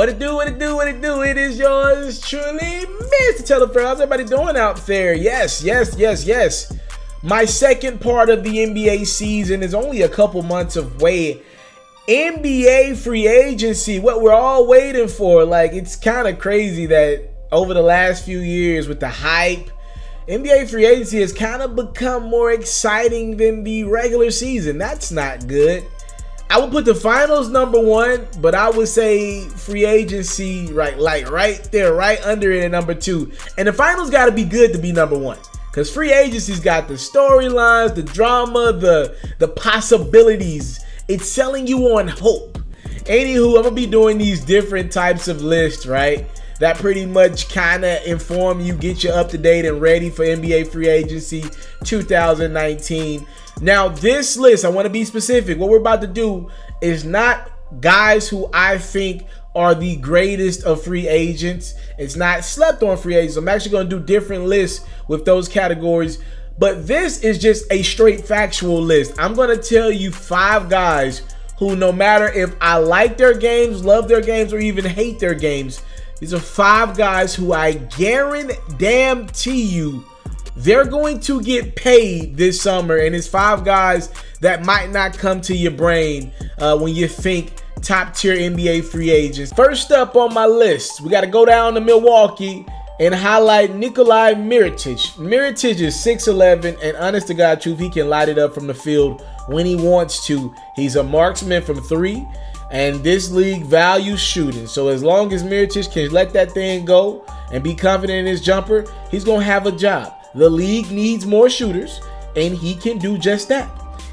What it do, what it do, what it do? It is yours truly, Mr. Taliaferro. How's everybody doing out there? Yes. My second part of the NBA season is only a couple months away. NBA free agency, what we're all waiting for. Like, it's kind of crazy that over the last few years with the hype, NBA free agency has kind of become more exciting than the regular season. That's not good. I would put the finals #1, but I would say free agency right there, right under it at #2. And the finals got to be good to be #1, because free agency's got the storylines, the drama, the possibilities. It's selling you on hope. Anywho, I'm gonna be doing these different types of lists, right? That pretty much kind of inform you, get you up to date and ready for NBA free agency 2019. Now, this list, I want to be specific. What we're about to do is not guys who I think are the greatest of free agents. It's not slept on free agents. I'm actually going to do different lists with those categories. But this is just a straight factual list. I'm going to tell you 5 guys who, no matter if I like their games, love their games, or even hate their games, these are 5 guys who I guarantee you they're going to get paid this summer. And it's 5 guys that might not come to your brain when you think top tier NBA free agents. First up on my list, we got to go down to Milwaukee and highlight Nikola Mirotic. Mirotic is 6'11", and honest to God truth, he can light it up from the field when he wants to. He's a marksman from 3, and this league values shooting. So as long as Mirotic can let that thing go and be confident in his jumper, he's going to have a job. The league needs more shooters, and he can do just that.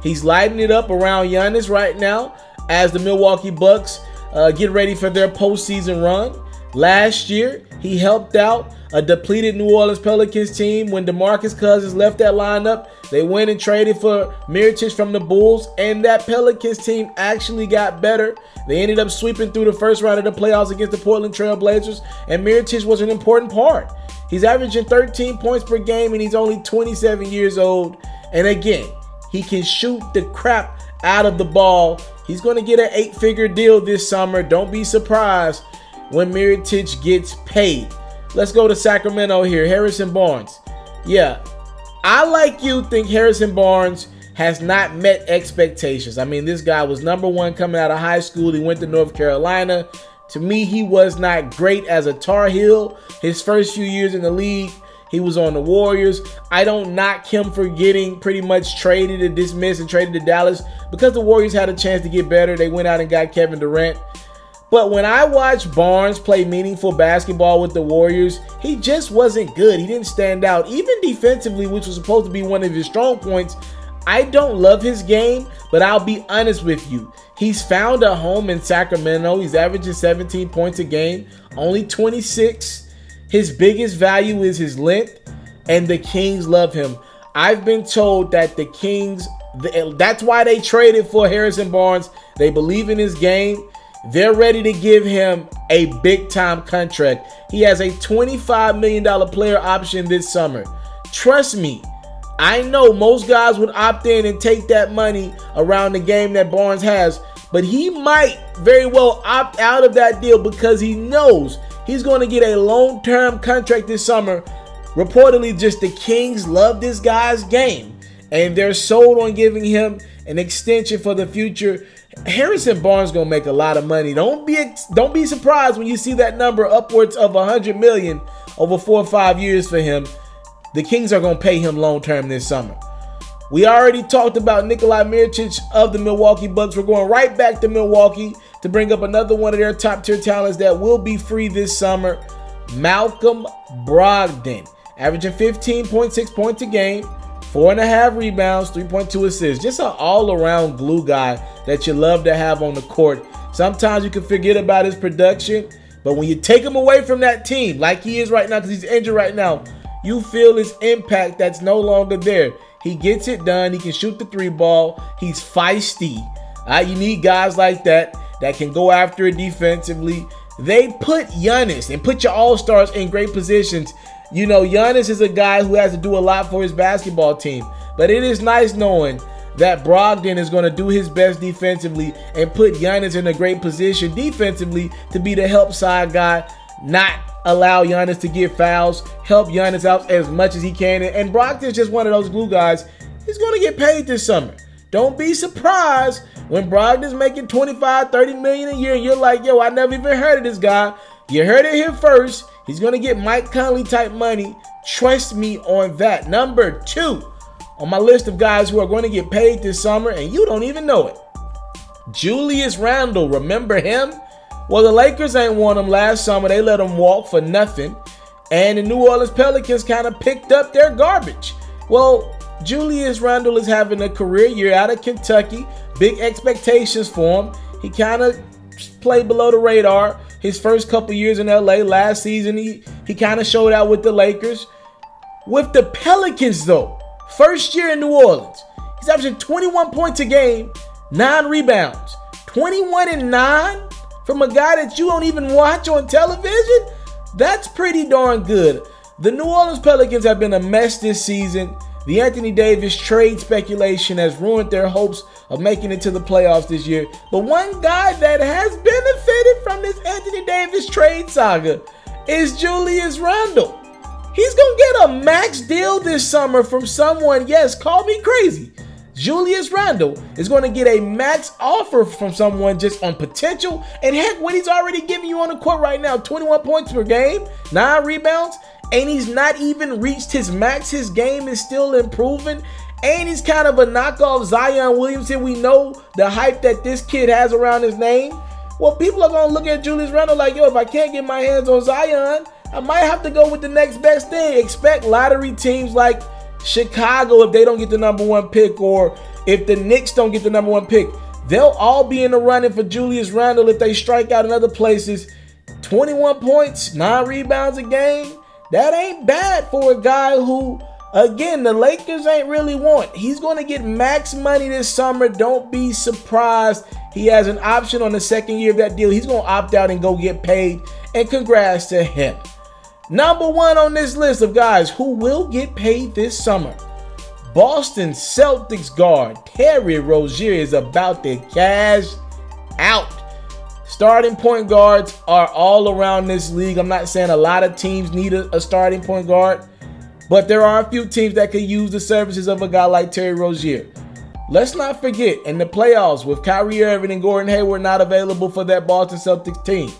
He's lighting it up around Giannis right now as the Milwaukee Bucks get ready for their postseason run. Last year, he helped out a depleted New Orleans Pelicans team when DeMarcus Cousins left that lineup. They went and traded for Mirotic from the Bulls, and that Pelicans team actually got better. They ended up sweeping through the first round of the playoffs against the Portland Trail Blazers, and Mirotic was an important part. He's averaging 13 points per game, and he's only 27 years old. And again, he can shoot the crap out of the ball. He's going to get an 8-figure deal this summer. Don't be surprised when Mirotic gets paid. Let's go to Sacramento here. Harrison Barnes. Yeah, I, like you, think Harrison Barnes has not met expectations. I mean, this guy was #1 coming out of high school. He went to North Carolina. To me, he was not great as a Tar Heel. His first few years in the league, he was on the Warriors. I don't knock him for getting pretty much traded and dismissed and traded to Dallas because the Warriors had a chance to get better. They went out and got Kevin Durant. But when I watched Barnes play meaningful basketball with the Warriors, he just wasn't good. He didn't stand out. Even defensively, which was supposed to be one of his strong points, I don't love his game, but I'll be honest with you. He's found a home in Sacramento. He's averaging 17 points a game, only 26. His biggest value is his length, and the Kings love him. I've been told that the Kings, that's why they traded for Harrison Barnes. They believe in his game. They're ready to give him a big-time contract. He has a $25 million player option this summer. Trust me, I know most guys would opt in and take that money around the game that Barnes has, but he might very well opt out of that deal because he knows he's going to get a long-term contract this summer. Reportedly, just the Kings love this guy's game, and they're sold on giving him an extension for the future. Harrison Barnes gonna make a lot of money. Don't be surprised when you see that number upwards of $100 million over 4 or 5 years for him. The Kings are gonna pay him long term this summer. We already talked about Nikola Mirotic of the Milwaukee Bucks. We're going right back to Milwaukee to bring up another one of their top tier talents that will be free this summer. Malcolm Brogdon, averaging 15.6 points a game, 4.5 rebounds, 3.2 assists. Just an all-around glue guy that you love to have on the court. Sometimes you can forget about his production, but when you take him away from that team, like he is right now because he's injured right now, you feel his impact that's no longer there. He gets it done. He can shoot the 3-ball. He's feisty. You need guys like that can go after it defensively. They put Giannis and put your all-stars in great positions. You know, Giannis is a guy who has to do a lot for his basketball team. But it is nice knowing that Brogdon is going to do his best defensively and put Giannis in a great position defensively to be the help side guy, not allow Giannis to get fouls, help Giannis out as much as he can. And Brogdon's just one of those glue guys. He's going to get paid this summer. Don't be surprised when Brogdon's making 25, 30 million a year and you're like, yo, I never even heard of this guy. You heard it here first. He's going to get Mike Conley type money. Trust me on that. Number 2 on my list of guys who are going to get paid this summer, and you don't even know it. Julius Randle. Remember him? Well, the Lakers ain't want him last summer. They let him walk for nothing. And the New Orleans Pelicans kind of picked up their garbage. Well, Julius Randle is having a career year out of Kentucky. Big expectations for him. He kind of played below the radar his first couple years in LA. Last season, he kind of showed out with the Lakers. With the Pelicans, though, first year in New Orleans, he's averaging 21 points a game, 9 rebounds. 21-9 from a guy that you don't even watch on television? That's pretty darn good. The New Orleans Pelicans have been a mess this season. The Anthony Davis trade speculation has ruined their hopes of making it to the playoffs this year. But one guy that has benefited from this Anthony Davis trade saga is Julius Randle. He's going to get a max deal this summer from someone. Yes, call me crazy. Julius Randle is going to get a max offer from someone just on potential. And heck, what he's already giving you on the court right now, 21 points per game, 9 rebounds. And he's not even reached his max. His game is still improving. And he's kind of a knockoff Zion Williamson. We know the hype that this kid has around his name. Well, people are going to look at Julius Randle like, yo, if I can't get my hands on Zion, I might have to go with the next best thing. Expect lottery teams like Chicago, if they don't get the #1 pick, or if the Knicks don't get the #1 pick, they'll all be in the running for Julius Randle if they strike out in other places. 21 points, 9 rebounds a game. That ain't bad for a guy who, again, the Lakers ain't really want. He's going to get max money this summer. Don't be surprised. He has an option on the second year of that deal. He's going to opt out and go get paid. And congrats to him. Number 1 on this list of guys who will get paid this summer. Boston Celtics guard Terry Rozier is about to cash out. Starting point guards are all around this league. I'm not saying a lot of teams need a starting point guard, but there are a few teams that could use the services of a guy like Terry Rozier. Let's not forget, in the playoffs, with Kyrie Irving and Gordon Hayward not available for that Boston Celtics team,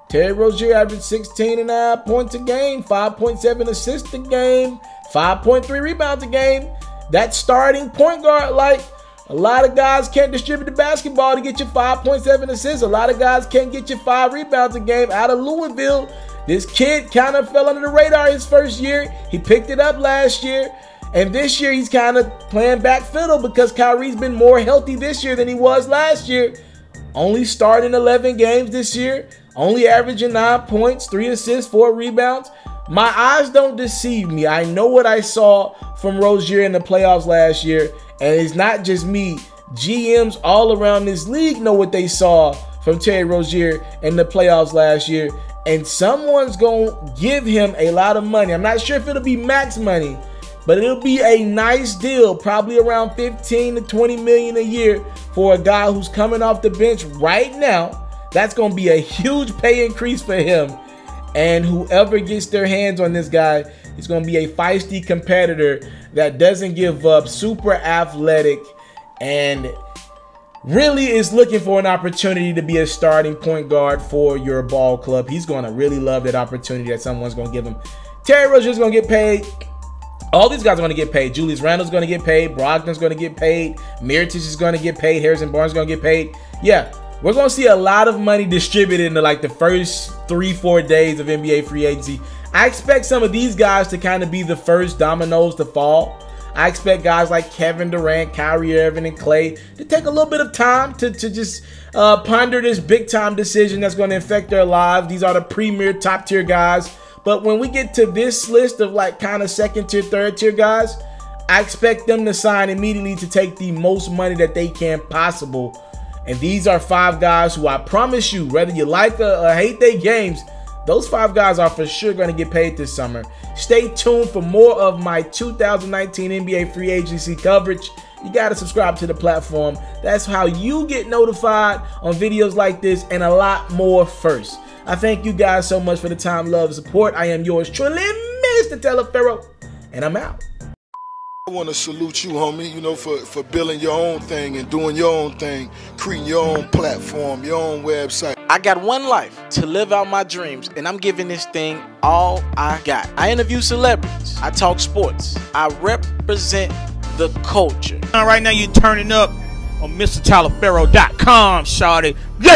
Terry Rozier averaged 16.5 points a game, 5.7 assists a game, 5.3 rebounds a game. That starting point guard, like, a lot of guys can't distribute the basketball to get you 5.7 assists. A lot of guys can't get you 5 rebounds a game. Out of Louisville, this kid kind of fell under the radar his first year. He picked it up last year. And this year, he's kind of playing back fiddle because Kyrie's been more healthy this year than he was last year. Only starting 11 games this year. Only averaging 9 points, 3 assists, 4 rebounds. My eyes don't deceive me. I know what I saw from Rozier in the playoffs last year. And it's not just me. GMs all around this league know what they saw from Terry Rozier in the playoffs last year. And someone's going to give him a lot of money. I'm not sure if it'll be max money, but it'll be a nice deal, probably around 15 to 20 million a year for a guy who's coming off the bench right now. That's going to be a huge pay increase for him. And whoever gets their hands on this guy is going to be a feisty competitor that doesn't give up, super athletic, and really is looking for an opportunity to be a starting point guard for your ball club. He's going to really love that opportunity that someone's going to give him. Terry Rozier's going to get paid. All these guys are going to get paid. Julius Randle's going to get paid. Brogdon's going to get paid. Mirotic is going to get paid. Harrison Barnes is going to get paid. Yeah, we're going to see a lot of money distributed into like the first 3-4 days of NBA free agency. I expect some of these guys to kind of be the first dominoes to fall. I expect guys like Kevin Durant, Kyrie Irving, and Clay to take a little bit of time to just ponder this big-time decision that's going to affect their lives. These are the premier top-tier guys. But when we get to this list of like kind of second-tier, third-tier guys, I expect them to sign immediately to take the most money that they can possible. And these are 5 guys who I promise you, whether you like or hate their games, Those 5 guys are for sure going to get paid this summer. Stay tuned for more of my 2019 NBA free agency coverage. You got to subscribe to the platform. That's how you get notified on videos like this and a lot more first. I thank you guys so much for the time, love, support. I am yours truly, Mr. Taliaferro, and I'm out. I want to salute you, homie, you know, for building your own thing and doing your own thing, creating your own platform, your own website. I got one life to live out my dreams, and I'm giving this thing all I got. I interview celebrities. I talk sports. I represent the culture. Right now you're turning up on MrTaliaferro.com, shawty. Yeah.